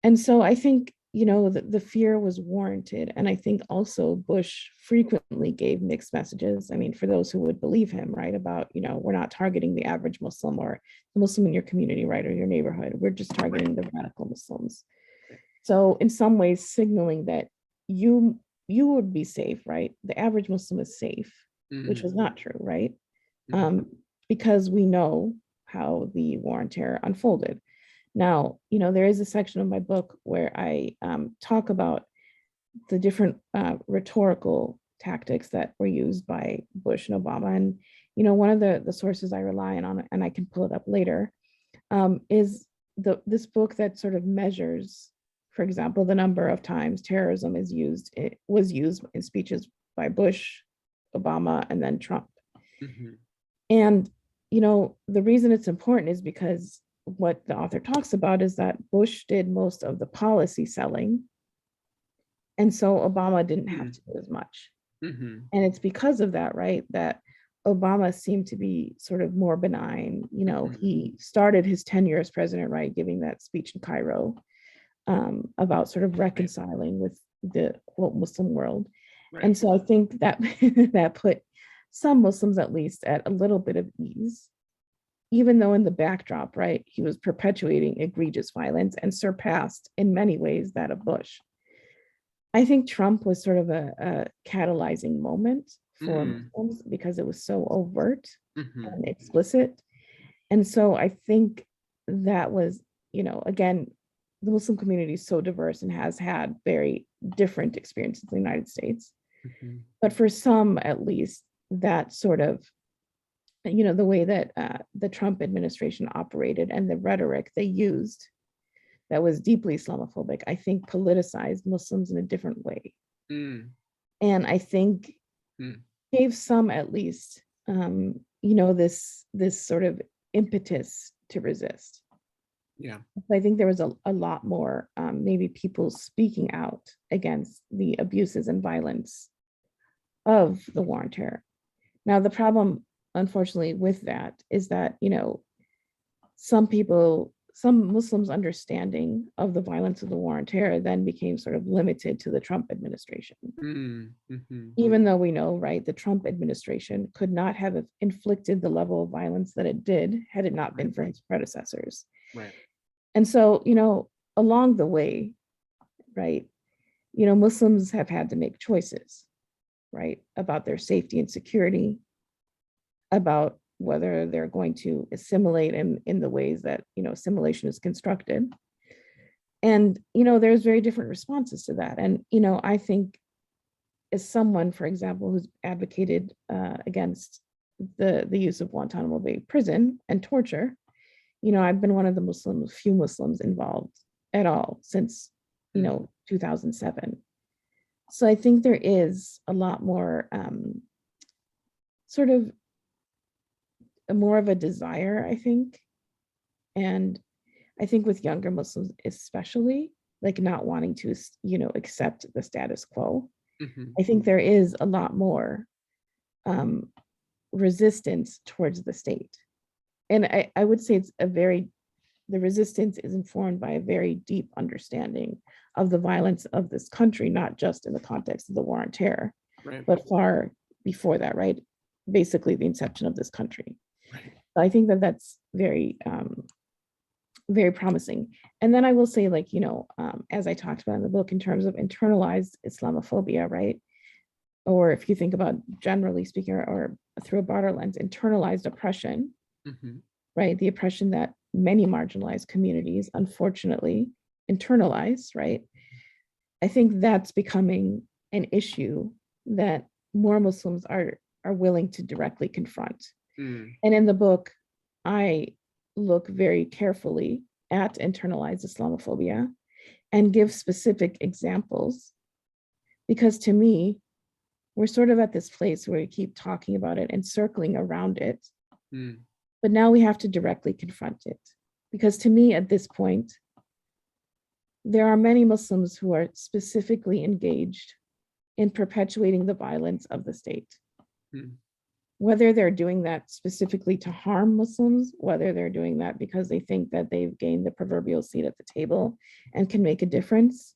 And so I think, the fear was warranted. And I think also Bush frequently gave mixed messages. I mean, for those who would believe him, right, about, we're not targeting the average Muslim or the Muslim in your community, right, or your neighborhood. We're just Right. targeting the radical Muslims. Right. So in some ways, signaling that you would be safe, right? The average Muslim is safe, which was Mhm. not true, right? Mhm. Um, because we know how the war on terror unfolded. Now, there is a section of my book where I talk about the different rhetorical tactics that were used by Bush and Obama. And, one of the sources I rely on, and I can pull it up later, is this book that sort of measures, for example, the number of times terrorism was used in speeches by Bush, Obama, and then Trump. Mhm. And, the reason it's important is because what the author talks about is that Bush did most of the policy selling. And so Obama didn't have Mhm. to do as much. Mhm. And it's because of that, right, that Obama seemed to be sort of more benign. Mhm. He started his tenure as president, right, giving that speech in Cairo about sort of Right. reconciling with the quote Muslim world. Right. And so I think that that put some Muslims at least at a little bit of ease, even though in the backdrop, right, he was perpetuating egregious violence and surpassed in many ways that of Bush. I think Trump was sort of a catalyzing moment for Mm. Muslims because it was so overt Mhm. and explicit. And so I think that was, again, the Muslim community is so diverse and has had very different experiences in the United States. Mhm. But for some, at least, that sort of, the way that the Trump administration operated and the rhetoric they used that was deeply Islamophobic, I think politicized Muslims in a different way. Mm. And I think Mm. gave some at least, this sort of impetus to resist. Yeah. I think there was a lot more, maybe people speaking out against the abuses and violence of the war on terror. Now, the problem, unfortunately, with that is that, some Muslims' understanding of the violence of the war on terror then became sort of limited to the Trump administration. Mm. Mhm. Even though we know, right, the Trump administration could not have inflicted the level of violence that it did had it not Right. been for his predecessors. Right. And so, along the way, right, Muslims have had to make choices, right, about their safety and security, about whether they're going to assimilate in the ways that, assimilation is constructed. And, there's very different responses to that. And, I think as someone, for example, who's advocated against the use of Guantanamo Bay prison and torture, I've been one of the few Muslims involved at all since, Mm. 2007. So I think there is a lot more sort of more of a desire, I think. And I think with younger Muslims, especially, like not wanting to, accept the status quo. Mhm. I think there is a lot more um, resistance towards the state. And I would say the resistance is informed by a very deep understanding of the violence of this country, not just in the context of the war on terror, Right. but far before that, right? Basically, the inception of this country. Right. I think that that's very, very promising. And then I will say, like, as I talked about in the book, in terms of internalized Islamophobia, right? Or if you think about generally speaking, or through a broader lens, internalized oppression, Mhm. right? The oppression that many marginalized communities unfortunately internalize, right? I think that's becoming an issue that more Muslims are willing to directly confront. Mm. And in the book, I look very carefully at internalized Islamophobia and give specific examples because to me, we're sort of at this place where we keep talking about it and circling around it, Mm. but now we have to directly confront it. Because to me, at this point, there are many Muslims who are specifically engaged in perpetuating the violence of the state. Mm. whether they're doing that specifically to harm Muslims, whether they're doing that because they think that they've gained the proverbial seat at the table and can make a difference,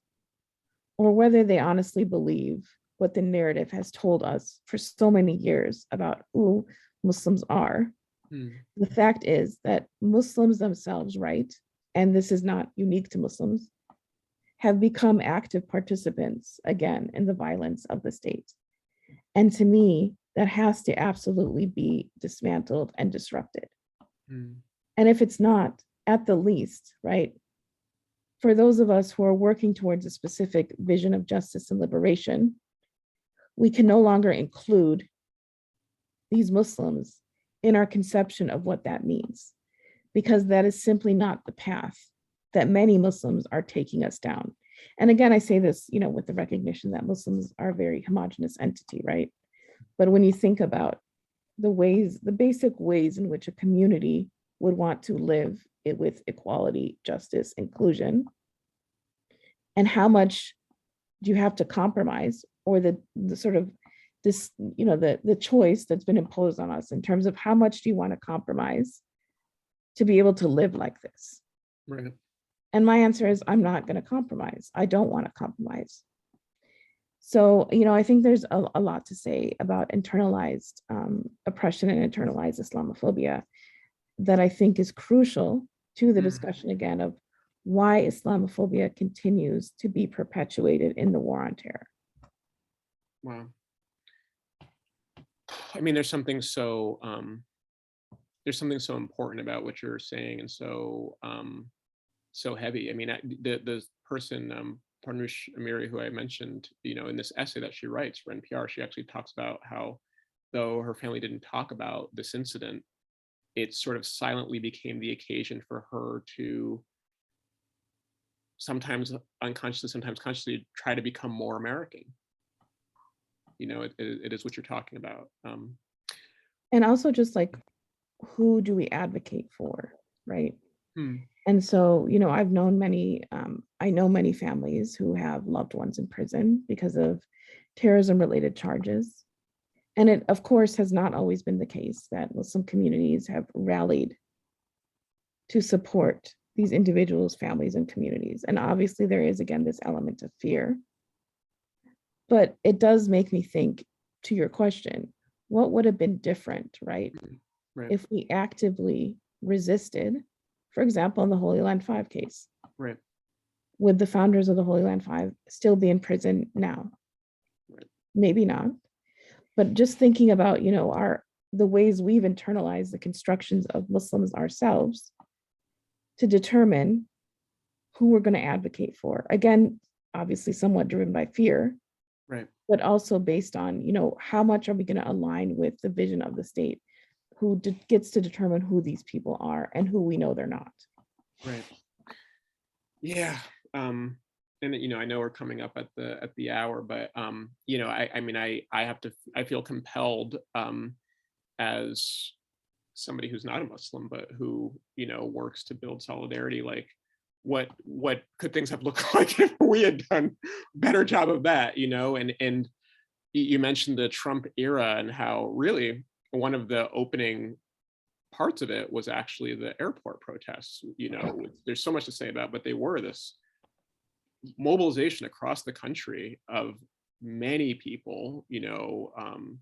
or whether they honestly believe what the narrative has told us for so many years about who Muslims are. The fact is that Muslims themselves, right, and this is not unique to Muslims, have become active participants again in the violence of the state. And to me, that has to absolutely be dismantled and disrupted. And if it's not, at the least, right, for those of us who are working towards a specific vision of justice and liberation, we can no longer include these Muslims in our conception of what that means, because that is simply not the path that many Muslims are taking us down. And again, I say this, with the recognition that Muslims are a very homogenous entity, right? But when you think about the basic ways in which a community would want to live it with equality, justice, inclusion, and how much do you have to compromise, or the sort of this, the choice that's been imposed on us in terms of how much do you want to compromise to be able to live like this? Right. And my answer is, I'm not going to compromise. I don't want to compromise. So, I think there's a lot to say about internalized oppression and internalized Islamophobia that I think is crucial to the discussion again of why Islamophobia continues to be perpetuated in the war on terror. Wow. I mean, there's something so important about what you're saying, and so heavy. I mean, the person, Parnush Amiri, who I mentioned, in this essay that she writes for NPR, she actually talks about how, though her family didn't talk about this incident, it sort of silently became the occasion for her to sometimes unconsciously, sometimes consciously try to become more American. It is what you're talking about. And also just like, who do we advocate for, right? And so, I've known I know many families who have loved ones in prison because of terrorism-related charges. And it, of course, has not always been the case that Muslim communities have rallied to support these individuals, families, and communities. And obviously there is, again, this element of fear. But it does make me think, to your question, what would have been different, right? Right. If we actively resisted, for example, in the Holy Land 5 case. Right. Would the founders of the Holy Land 5 still be in prison now? Right. Maybe not. But just thinking about, the ways we've internalized the constructions of Muslims ourselves to determine who we're going to advocate for. Again, obviously somewhat driven by fear, right, but also based on, how much are we going to align with the vision of the state, who gets to determine who these people are and who we know they're not. Right. Yeah. And I know we're coming up at the hour, but I feel compelled as somebody who's not a Muslim, but who, works to build solidarity, like what could things have looked like if we had done a better job of that, and you mentioned the Trump era and how really one of the opening parts of it was actually the airport protests. There's so much to say about, but they were this mobilization across the country of many people, and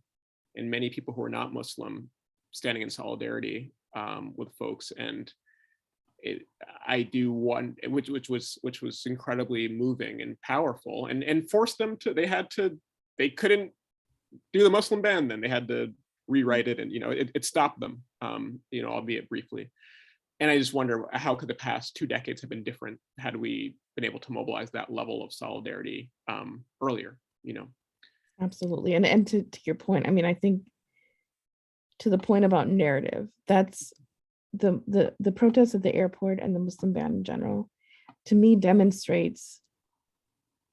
many people who are not Muslim standing in solidarity with folks. And which was incredibly moving and powerful, and forced them to, they couldn't do the Muslim ban, then they had to rewrite it, and it stopped them, albeit briefly. And I just wonder, how could the past 2 decades have been different had we been able to mobilize that level of solidarity earlier? Absolutely. And to your point, I mean, I think to the point about narrative, that's the protests at the airport and the Muslim ban in general, to me, demonstrates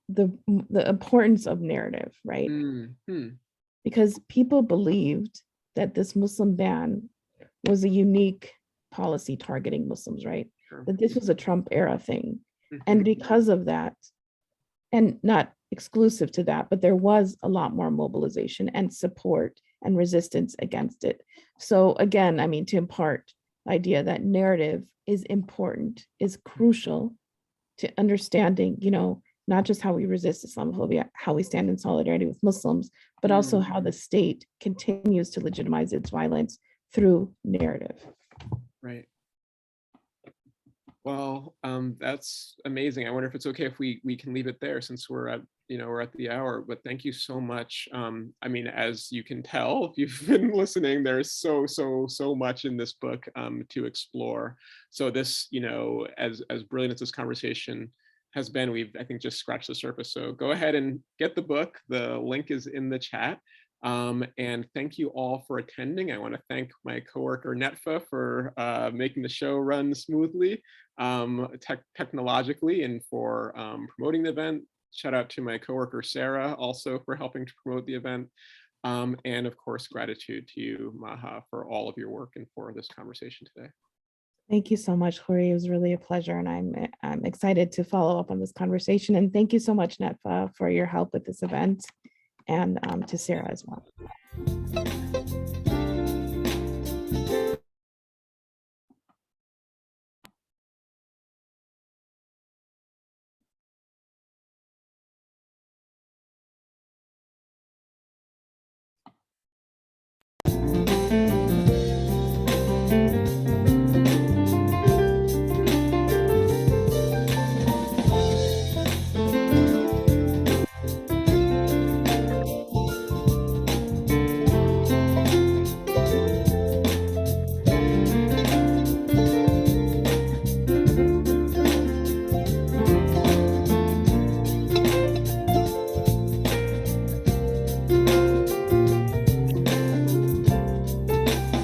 the importance of narrative, right? Because people believed that this Muslim ban was a unique policy targeting Muslims, right? Sure. That this was a Trump era thing. And because of that, and not exclusive to that, but there was a lot more mobilization and support and resistance against it. So again, I mean, to impart the idea that narrative is important, is crucial to understanding, not just how we resist Islamophobia, how we stand in solidarity with Muslims, but also how the state continues to legitimize its violence through narrative. Right. Well, that's amazing. I wonder if it's okay if we can leave it there, since we're at the hour. But thank you so much. I mean, as you can tell, if you've been listening, there's so much in this book to explore. So this, as brilliant as this conversation has been, we've, I think, just scratched the surface. So go ahead and get the book. The link is in the chat. And thank you all for attending. I want to thank my coworker Netfa for making the show run smoothly, technologically, and for promoting the event. Shout out to my coworker Sarah also for helping to promote the event. And of course, gratitude to you, Maha, for all of your work and for this conversation today. Thank you so much, Khury. It was really a pleasure, and I'm excited to follow up on this conversation. And thank you so much, Netfa, for your help with this event, and to Sarah as well.